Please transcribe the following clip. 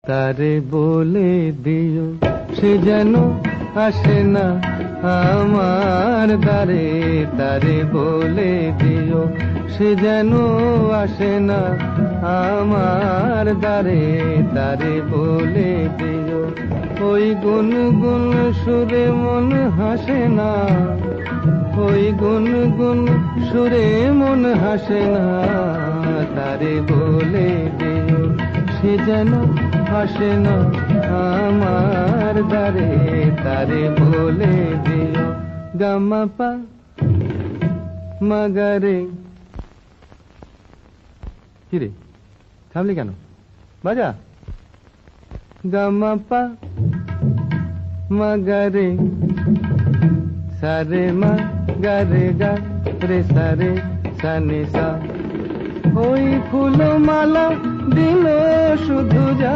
তারে বলে দিও সে যেন আসে না আমার দ্বারে। তারে বলে দিও সে যেন আসে না আমার দ্বারে। তারে বলে দিও ওই গুনগুন সুরে মন হাসে না। ওই গুনগুন সুরে মন হাসে না। তারে বলে দিও সে যেন আসে না আমার দ্বারে। তারে বলে দিও গামাপা মাগারে। কিরে থামলি কেন? বাজা গামাপা মাগারে সারে মা গারে গা রে সারে সানে সা। ওই ফুলমালা দিল শুধু যা